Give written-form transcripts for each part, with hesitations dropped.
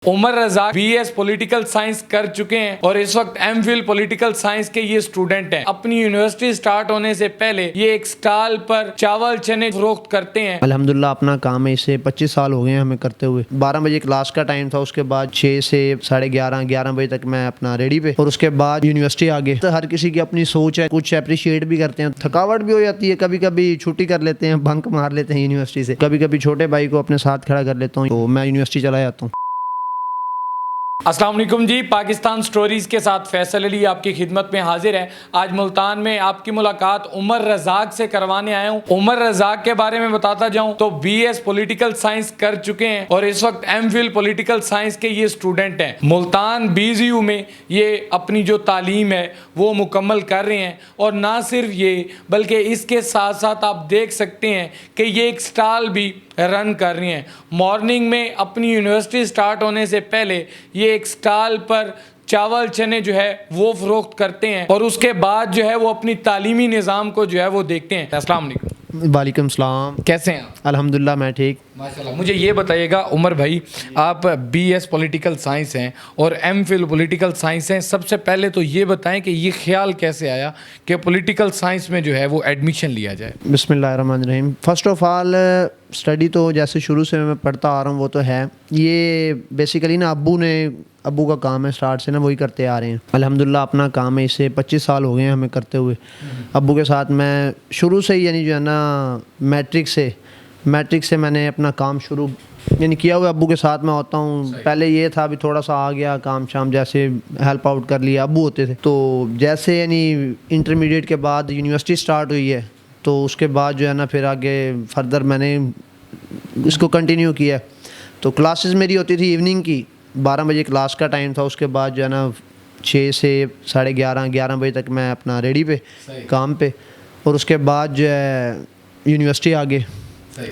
عمر رضا BS political science کر چکے ہیں اور اس وقت MPhil پولیٹیکل سائنس کے یہ اسٹوڈنٹ ہیں۔ اپنی یونیورسٹی سٹارٹ ہونے سے پہلے یہ ایک سٹال پر چاول چنے فروخت کرتے ہیں۔ الحمدللہ اپنا کام ہے، اسے 25 سال ہو گئے ہیں ہمیں کرتے ہوئے۔ 12 بجے کلاس کا ٹائم تھا، اس کے بعد 6 سے 11:30 بجے تک میں اپنا ریڈی پہ، اور اس کے بعد یونیورسٹی آگے۔ تو ہر کسی کی اپنی سوچ ہے، کچھ اپریشیٹ بھی کرتے ہیں، تھکاوٹ بھی ہو جاتی ہے، کبھی کبھی چھٹی کر لیتے ہیں، بنک مار لیتے ہیں یونیورسٹی سے، کبھی کبھی چھوٹے بھائی کو اپنے ساتھ کھڑا کر لیتا ہوں تو میں یونیورسٹی چلا جاتا ہوں۔ السلام علیکم جی، پاکستان سٹوریز کے ساتھ فیصل علی آپ کی خدمت میں حاضر ہے۔ آج ملتان میں آپ کی ملاقات عمر رزاق سے کروانے آیا ہوں۔ عمر رزاق کے بارے میں بتاتا جاؤں تو BS پولیٹیکل سائنس کر چکے ہیں اور اس وقت MPhil پولیٹیکل سائنس کے یہ اسٹوڈنٹ ہیں۔ ملتان BZU میں یہ اپنی جو تعلیم ہے وہ مکمل کر رہے ہیں، اور نہ صرف یہ بلکہ اس کے ساتھ ساتھ آپ دیکھ سکتے ہیں کہ یہ ایک سٹال بھی رن کر رہی ہیں۔ مارننگ میں اپنی یونیورسٹی سٹارٹ ہونے سے پہلے یہ ایک سٹال پر چاول چنے جو ہے وہ فروخت کرتے ہیں، اور اس کے بعد جو ہے وہ اپنی تعلیمی نظام کو جو ہے وہ دیکھتے ہیں۔ السلام علیکم۔ وعلیکم السلام، کیسے ہیں آپ؟ الحمدللہ میں ٹھیک۔ ماشاءاللہ۔ مجھے یہ بتائیے گا عمر بھائی، آپ BS پولیٹیکل سائنس ہیں اور MPhil پولیٹیکل سائنس ہیں، سب سے پہلے تو یہ بتائیں کہ یہ خیال کیسے آیا کہ پولیٹیکل سائنس میں جو ہے وہ ایڈمیشن لیا جائے؟ بسم اللہ الرحمن الرحیم۔ فرسٹ آف آل اسٹڈی تو جیسے شروع سے میں پڑھتا آ رہا ہوں وہ تو ہے، یہ بیسیکلی نا ابو کا کام ہے، اسٹارٹ سے نا وہی کرتے آ رہے ہیں۔ الحمدللہ اپنا کام ہے، اسے 25 سال ہو گئے ہیں ہمیں کرتے ہوئے۔ ابو کے ساتھ میں شروع سے ہی یعنی جو ہے نا میٹرک سے میں نے اپنا کام شروع یعنی کیا ہوا، ابو کے ساتھ میں ہوتا ہوں۔ پہلے یہ تھا ابھی تھوڑا سا آ گیا کام شام، جیسے ہیلپ آؤٹ کر لیا، ابو ہوتے تھے۔ تو جیسے یعنی انٹرمیڈیٹ کے بعد یونیورسٹی سٹارٹ ہوئی ہے تو اس کے بعد جو ہے نا پھر آگے فردر میں نے اس کو کنٹینیو کیا۔ تو کلاسز میری ہوتی تھی ایوننگ کی، 12 بجے کلاس کا ٹائم تھا، اس کے بعد جو ہے نا 6 سے 11:30 بجے تک میں اپنا ریڈی پہ کام پہ، اور اس کے بعد جو ہے یونیورسٹی آگے۔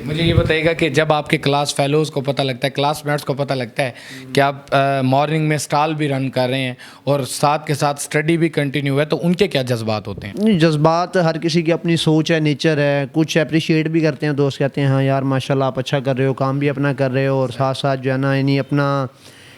مجھے یہ بتائیے گا کہ جب آپ کے کلاس فیلوز کو پتہ لگتا ہے، کلاس میٹس کو پتہ لگتا ہے کہ آپ مارننگ میں سٹال بھی رن کر رہے ہیں اور ساتھ کے ساتھ اسٹڈی بھی کنٹینیو ہے، تو ان کے کیا جذبات ہوتے ہیں؟ جذبات ہر کسی کی اپنی سوچ ہے، نیچر ہے، کچھ اپریشیٹ بھی کرتے ہیں، دوست کہتے ہیں ہاں یار ماشاءاللہ آپ اچھا کر رہے ہو، کام بھی اپنا کر رہے ہو، اور ساتھ ساتھ جو ہے نا یعنی اپنا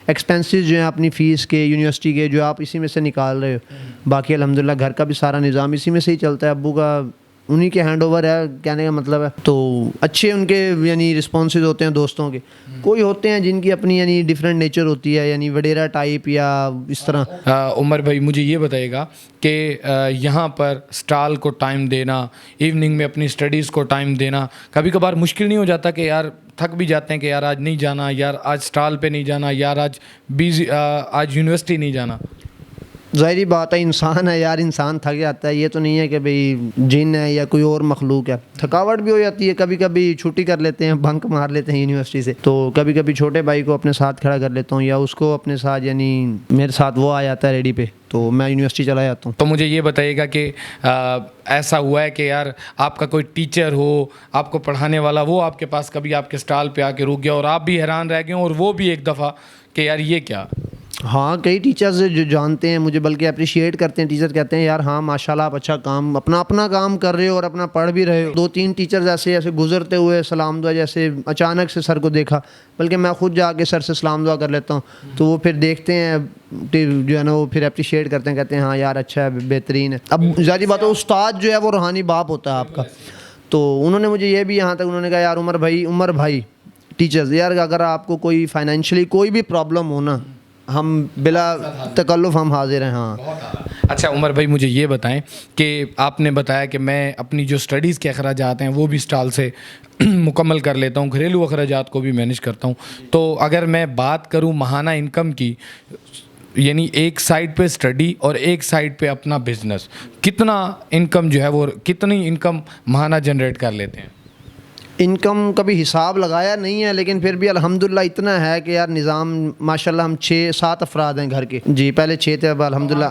ایکسپینسز جو ہیں اپنی فیس کے یونیورسٹی کے جو آپ اسی میں سے نکال رہے ہو۔ باقی الحمدللہ گھر کا بھی سارا نظام اسی میں سے ہی چلتا ہے، ابو کا انہی کے ہینڈ اوور ہے کہنے کا مطلب ہے۔ تو اچھے ان کے یعنی رسپانسز ہوتے ہیں دوستوں کے۔ کوئی ہوتے ہیں جن کی اپنی یعنی ڈیفرنٹ نیچر ہوتی ہے، یعنی وڈیرا ٹائپ یا اس طرح۔ عمر بھائی مجھے یہ بتائیے گا کہ یہاں پر سٹال کو ٹائم دینا، ایوننگ میں اپنی اسٹڈیز کو ٹائم دینا کبھی کبھار مشکل نہیں ہو جاتا کہ یار تھک بھی جاتے ہیں کہ یار آج نہیں جانا، یار آج سٹال پہ نہیں جانا، یار آج یونیورسٹی نہیں جانا؟ ظاہری بات ہے، انسان ہے یار، انسان تھک جاتا ہے، یہ تو نہیں ہے کہ بھئی جن ہے یا کوئی اور مخلوق ہے، تھکاوٹ بھی ہو جاتی ہے، کبھی کبھی چھٹی کر لیتے ہیں، بنک مار لیتے ہیں یونیورسٹی سے، تو کبھی کبھی چھوٹے بھائی کو اپنے ساتھ کھڑا کر لیتا ہوں، یا اس کو اپنے ساتھ یعنی میرے ساتھ وہ آ جاتا ہے ریڈی پہ، تو میں یونیورسٹی چلا جاتا ہوں۔ تو مجھے یہ بتائیے گا کہ ایسا ہوا ہے کہ یار آپ کا کوئی ٹیچر ہو، آپ کو پڑھانے والا، وہ آپ کے پاس کبھی آپ کے سٹال پہ آ کے رک گیا اور آپ بھی حیران رہ گئے اور وہ بھی ایک دفعہ کہ یار یہ کیا؟ ہاں، کئی ٹیچرز جو جانتے ہیں مجھے، بلکہ اپریشیٹ کرتے ہیں، ٹیچر کہتے ہیں یار ہاں ماشاءاللہ آپ اچھا کام اپنا کام کر رہے ہو اور اپنا پڑھ بھی رہے ہو۔ 2-3 ٹیچرز ایسے گزرتے ہوئے سلام دعا، جیسے اچانک سے سر کو دیکھا، بلکہ میں خود جا کے سر سے سلام دعا کر لیتا ہوں، تو وہ پھر دیکھتے ہیں جو ہے نا، وہ پھر اپریشیٹ کرتے ہیں، کہتے ہیں ہاں یار اچھا ہے، بہترین ہے۔ اب ظاہری بات ہے استاد جو ہے وہ روحانی باپ ہوتا ہے آپ کا، تو انہوں نے مجھے یہ بھی یہاں تک انہوں نے کہا یار عمر بھائی ٹیچرز، یار اگر آپ کو کوئی فائنینشلی کوئی بھی پرابلم ہو نا، ہم بلا تکلف ہم حاضر ہیں۔ ہاں اچھا عمر بھائی مجھے یہ بتائیں کہ آپ نے بتایا کہ میں اپنی جو اسٹڈیز کے اخراجات ہیں وہ بھی سٹال سے مکمل کر لیتا ہوں، گھریلو اخراجات کو بھی مینیج کرتا ہوں، تو اگر میں بات کروں ماہانہ انکم کی، یعنی ایک سائڈ پہ اسٹڈی اور ایک سائڈ پہ اپنا بزنس، کتنا انکم جو ہے وہ کتنی انکم ماہانہ جنریٹ کر لیتے ہیں؟ انکم کبھی حساب لگایا نہیں ہے، لیکن پھر بھی الحمدللہ اتنا ہے کہ یار نظام ماشاءاللہ ہم 6-7 افراد ہیں گھر کے، جی پہلے 6 تھے، اب الحمدللہ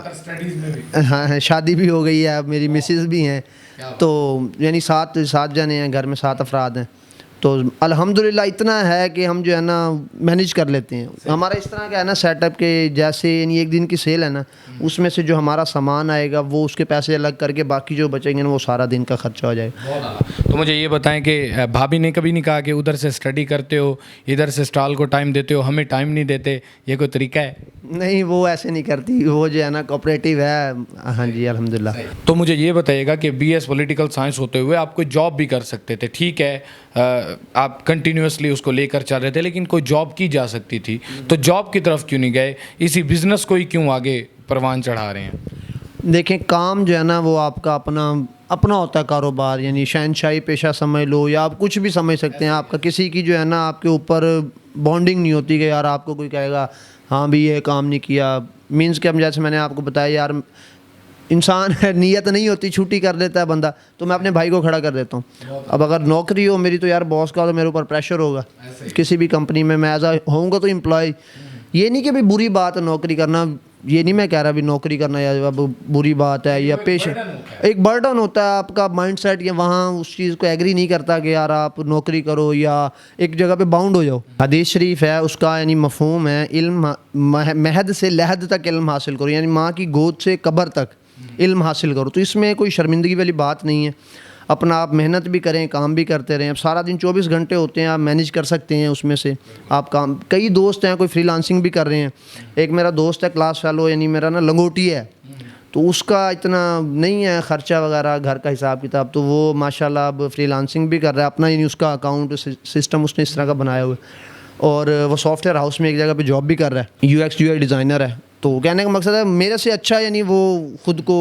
ہاں شادی بھی ہو گئی ہے، اب میری مسز بھی ہیں، تو یعنی 7 جنے ہیں گھر میں، 7 افراد ہیں، تو الحمدللہ اتنا ہے کہ ہم جو ہے نا مینیج کر لیتے ہیں. ہمارا اس طرح کا ہے نا سیٹ اپ کہ جیسے یعنی ایک دن کی سیل ہے نا, اس میں سے جو ہمارا سامان آئے گا وہ اس کے پیسے الگ کر کے باقی جو بچیں گے نا وہ سارا دن کا خرچہ ہو جائے گا. تو مجھے یہ بتائیں کہ بھابھی نے کبھی نہیں کہا کہ ادھر سے اسٹڈی کرتے ہو, ادھر سے اسٹال کو ٹائم دیتے ہو, ہمیں ٹائم نہیں دیتے, یہ کوئی طریقہ ہے؟ نہیں, وہ ایسے نہیں کرتی, وہ جو ہے نا کوآپریٹیو ہے. ہاں جی الحمدللہ. تو مجھے یہ بتائیے گا کہ بی ایس پولیٹیکل سائنس ہوتے ہوئے آپ کوئی جاب بھی کر سکتے تھے, ٹھیک ہے آپ کنٹینیوسلی اس کو لے کر چل رہے تھے, لیکن کوئی جاب کی جا سکتی تھی, تو جاب کی طرف کیوں نہیں گئے, اسی بزنس کو ہی کیوں آگے پروان چڑھا رہے ہیں؟ دیکھیں کام جو ہے نا وہ آپ کا اپنا ہوتا ہے کاروبار, یعنی شہنشاہی پیشہ سمجھ لو یا آپ کچھ بھی سمجھ سکتے ہیں. آپ کا کسی کی جو ہے نا آپ کے اوپر بانڈنگ نہیں ہوتی کہ یار آپ کو کوئی کہے گا ہاں بھی یہ کام نہیں کیا. مینس کہ ہم جیسے میں نے آپ کو بتایا یار انسان ہے, نیت نہیں ہوتی, چھٹی کر دیتا ہے بندہ, تو میں اپنے بھائی کو کھڑا کر دیتا ہوں. اب اگر نوکری ہو میری تو یار باس کا تو میرے اوپر پریشر ہوگا کسی بھی کمپنی میں ایز اے ہوں گا تو امپلائی. یہ نہیں کہ بھی بری بات ہے نوکری کرنا, یہ نہیں میں کہہ رہا بھی نوکری کرنا یا اب بری بات ہے یا پیشہ, ایک برڈن ہوتا ہے آپ کا مائنڈ سیٹ, یا وہاں اس چیز کو ایگری نہیں کرتا کہ یار آپ نوکری کرو یا ایک جگہ پہ باؤنڈ ہو جاؤ. حدیث شریف ہے, اس کا یعنی مفہوم ہے علم مہد سے لحد تک علم حاصل کرو, یعنی ماں کی گود سے قبر تک علم حاصل کرو. تو اس میں کوئی شرمندگی والی بات نہیں ہے. اپنا آپ محنت بھی کریں, کام بھی کرتے رہیں. اب سارا دن 24 گھنٹے ہوتے ہیں, آپ مینیج کر سکتے ہیں اس میں سے آپ کام. کئی دوست ہیں کوئی فری لانسنگ بھی کر رہے ہیں. ایک میرا دوست ہے کلاس فیلو, یعنی میرا نا لنگوٹی ہے, تو اس کا اتنا نہیں ہے خرچہ وغیرہ گھر کا حساب کتاب, تو وہ ماشاءاللہ اب فری لانسنگ بھی کر رہا ہے اپنا, یعنی اس کا اکاؤنٹ سسٹم اس نے اس طرح کا بنایا ہوا ہے, اور وہ سافٹ ویئر ہاؤس میں ایک جگہ پہ جاب بھی کر رہا ہے, you x you I designer ہے. تو کہنے کا مقصد ہے میرے سے اچھا, یعنی وہ خود کو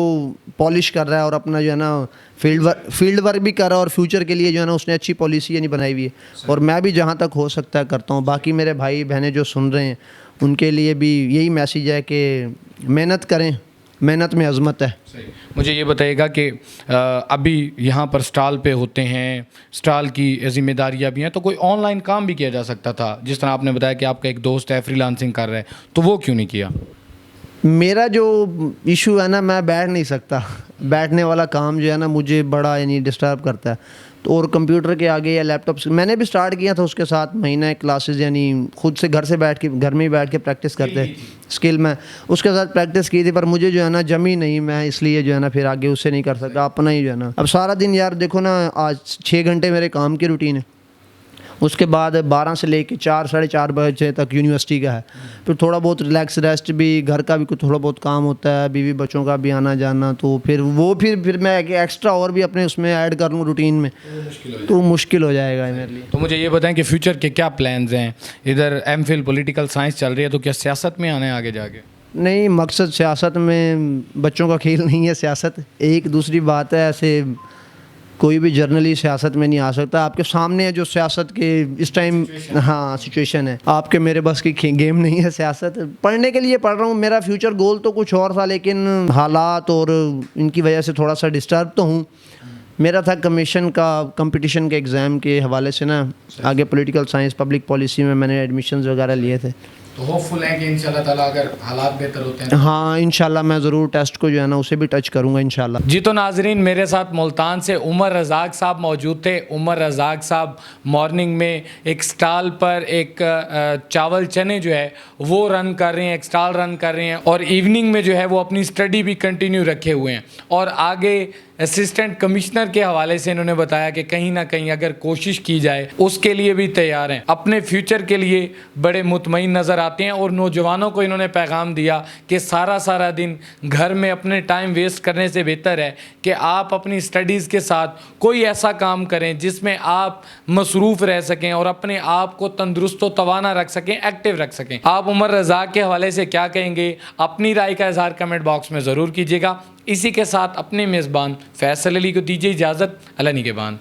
پالش کر رہا ہے اور اپنا جو ہے نا فیلڈ ورک بھی کر رہا ہے, اور فیوچر کے لیے جو ہے نا اس نے اچھی پالیسی یعنی بنائی ہوئی ہے. اور میں بھی جہاں تک ہو سکتا ہے کرتا ہوں. باقی میرے بھائی بہنیں جو سن رہے ہیں ان کے لیے بھی یہی میسیج ہے کہ محنت کریں, محنت میں عظمت ہے. مجھے یہ بتائیے گا کہ ابھی یہاں پر اسٹال پہ ہوتے ہیں, اسٹال کی ذمہ داریاں بھی ہیں, تو کوئی آن لائن کام بھی کیا جا سکتا تھا, جس طرح آپ نے بتایا کہ آپ کا ایک دوست ہے فری لانسنگ کر رہا ہے, تو وہ کیوں نہیں کیا؟ میرا جو ایشو ہے نا, میں بیٹھ نہیں سکتا, بیٹھنے والا کام جو ہے نا مجھے بڑا یعنی ڈسٹرب کرتا ہے. تو اور کمپیوٹر کے آگے یا لیپ ٹاپ سے میں نے بھی سٹارٹ کیا تھا اس کے ساتھ مہینہ کلاسز, یعنی خود سے گھر سے بیٹھ کے گھر میں ہی بیٹھ کے پریکٹس کرتے اسکل, میں اس کے ساتھ پریکٹس کی تھی, پر مجھے جو ہے نا جمی نہیں, میں اس لیے جو ہے نا پھر آگے اس سے نہیں کر سکتا. اپنا ہی جو ہے نا اب سارا دن یار دیکھو نا, آج 6 گھنٹے میرے کام کی روٹین ہے, اس کے بعد 12 سے لے کے 4 ساڑھے 4 بجے تک یونیورسٹی کا ہے, پھر تھوڑا بہت ریلیکس ریسٹ بھی, گھر کا بھی کچھ تھوڑا بہت کام ہوتا ہے, بیوی بچوں کا بھی آنا جانا, تو پھر میں ایکسٹرا اور بھی اپنے اس میں ایڈ کر لوں روٹین میں, تو مشکل ہو جائے گا میرے لیے. تو مجھے یہ بتائیں کہ فیوچر کے کیا پلانز ہیں؟ ادھر ایم فل پولیٹیکل سائنس چل رہی ہے, تو کیا سیاست میں آنا ہے آگے جا کے؟ نہیں, مقصد سیاست میں بچوں کا کھیل نہیں ہے سیاست. ایک دوسری بات ہے, ایسے کوئی بھی جرنلی سیاست میں نہیں آ سکتا. آپ کے سامنے ہے جو سیاست کے اس ٹائم ہاں سچویشن ہے, آپ کے میرے بس کی گیم نہیں ہے سیاست. پڑھنے کے لیے پڑھ رہا ہوں, میرا فیوچر گول تو کچھ اور تھا, لیکن حالات اور ان کی وجہ سے تھوڑا سا ڈسٹرب تو ہوں. میرا تھا کمیشن کا کمپٹیشن کے ایگزام کے حوالے سے نا, آگے پولیٹیکل سائنس پبلک پالیسی میں نے ایڈمیشنز وغیرہ لیے تھے. تو ہوپ فل ہے کہ انشاءاللہ تعالیٰ اگر حالات بہتر ہوتے ہیں, ہاں انشاءاللہ میں ضرور ٹیسٹ کو جو ہے نا اسے بھی ٹچ کروں گا انشاءاللہ. جی تو ناظرین, میرے ساتھ ملتان سے عمر رزاق صاحب موجود تھے. عمر رزاق صاحب مارننگ میں ایک سٹال پر ایک چاول چنے جو ہے وہ رن کر رہے ہیں, ایک سٹال رن کر رہے ہیں, اور ایوننگ میں جو ہے وہ اپنی اسٹڈی بھی کنٹینیو رکھے ہوئے ہیں. اور آگے اسسٹنٹ کمشنر کے حوالے سے انہوں نے بتایا کہ کہیں نہ کہیں اگر کوشش کی جائے اس کے لیے بھی تیار ہیں. اپنے فیوچر کے لیے بڑے مطمئن نظر آتے ہیں, اور نوجوانوں کو انہوں نے پیغام دیا کہ سارا دن گھر میں اپنے ٹائم ویسٹ کرنے سے بہتر ہے کہ آپ اپنی اسٹڈیز کے ساتھ کوئی ایسا کام کریں جس میں آپ مصروف رہ سکیں اور اپنے آپ کو تندرست و توانا رکھ سکیں, ایکٹیو رکھ سکیں. آپ عمر رزاق کے حوالے سے کیا کہیں گے؟ اپنی رائے کا اظہار کمنٹ باکس میں ضرور کیجیے گا. اسی کے ساتھ اپنے میزبان فیصل علی کو دیجیے اجازت. اللہ نگہبان.